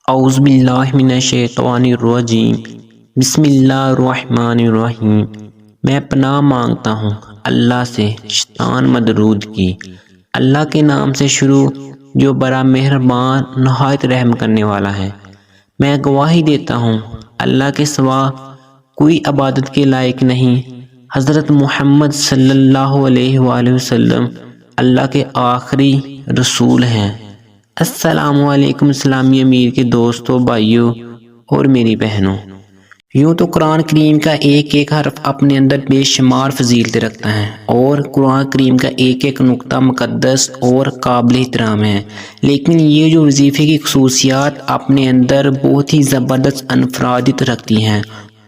اعوذ باللہ من الشیطان الرجیم بسم اللہ الرحمن الرحیم۔ میں پناہ مانگتا ہوں اللہ سے شیطان مردود کی۔ اللہ کے نام سے شروع جو بڑا مہربان نہایت رحم کرنے والا ہے۔ میں گواہی دیتا ہوں اللہ کے سوا کوئی عبادت کے لائق نہیں۔ حضرت محمد صلی اللہ علیہ وآلہ وسلم اللہ کے آخری رسول ہیں۔ السلام علیکم اسلامی امیر کے دوستوں، بھائیوں اور میری بہنوں۔ یوں تو قرآن کریم کا ایک ایک حرف اپنے اندر بے شمار فضیلتیں رکھتا ہے اور قرآن کریم کا ایک ایک نقطہ مقدس اور قابل احترام ہے، لیکن یہ جو وظیفے کی خصوصیات اپنے اندر بہت ہی زبردست انفرادیت رکھتی ہیں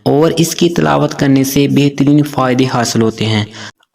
اور اس کی تلاوت کرنے سے بہترین فائدے حاصل ہوتے ہیں۔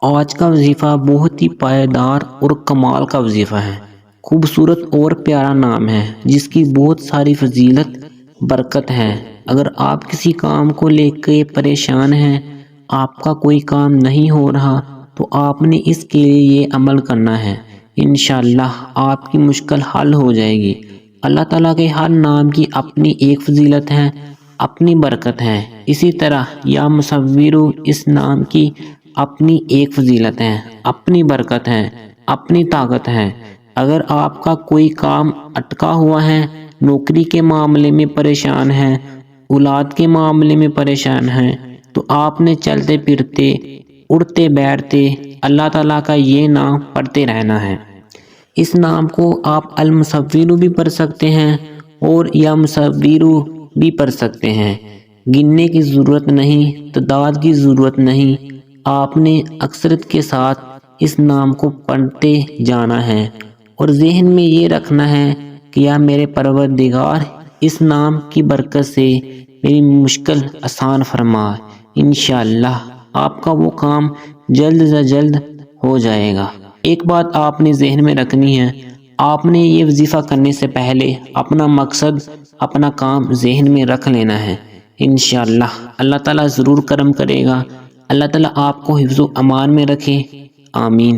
آج کا وظیفہ بہت ہی پائیدار اور کمال کا وظیفہ ہے۔ خوبصورت اور پیارا نام ہے جس کی بہت ساری فضیلت برکت ہے۔ اگر آپ کسی کام کو لے کے پریشان ہیں، آپ کا کوئی کام نہیں ہو رہا، تو آپ نے اس کے لیے یہ عمل کرنا ہے۔ انشاءاللہ آپ کی مشکل حل ہو جائے گی۔ اللہ تعالیٰ کے ہر نام کی اپنی ایک فضیلت ہے، اپنی برکت ہے۔ اسی طرح یا مصورو اس نام کی اپنی ایک فضیلت ہے، اپنی برکت ہے، اپنی طاقت ہے۔ اگر آپ کا کوئی کام اٹکا ہوا ہے، نوکری کے معاملے میں پریشان ہے، اولاد کے معاملے میں پریشان ہے، تو آپ نے چلتے پھرتے اڑتے بیٹھتے اللہ تعالیٰ کا یہ نام پڑھتے رہنا ہے۔ اس نام کو آپ المصورو بھی پڑھ سکتے ہیں اور یا مصورو بھی پڑھ سکتے ہیں۔ گننے کی ضرورت نہیں، تعداد کی ضرورت نہیں، آپ نے اکثرت کے ساتھ اس نام کو پڑھتے جانا ہے اور ذہن میں یہ رکھنا ہے کہ یا میرے پروردگار اس نام کی برکت سے میری مشکل آسان فرما۔ انشاءاللہ آپ کا وہ کام جلد سے جلد ہو جائے گا۔ ایک بات آپ نے ذہن میں رکھنی ہے، آپ نے یہ وظیفہ کرنے سے پہلے اپنا مقصد، اپنا کام ذہن میں رکھ لینا ہے۔ انشاءاللہ اللہ تعالیٰ ضرور کرم کرے گا۔ اللہ تعالیٰ آپ کو حفظ و امان میں رکھے، آمین۔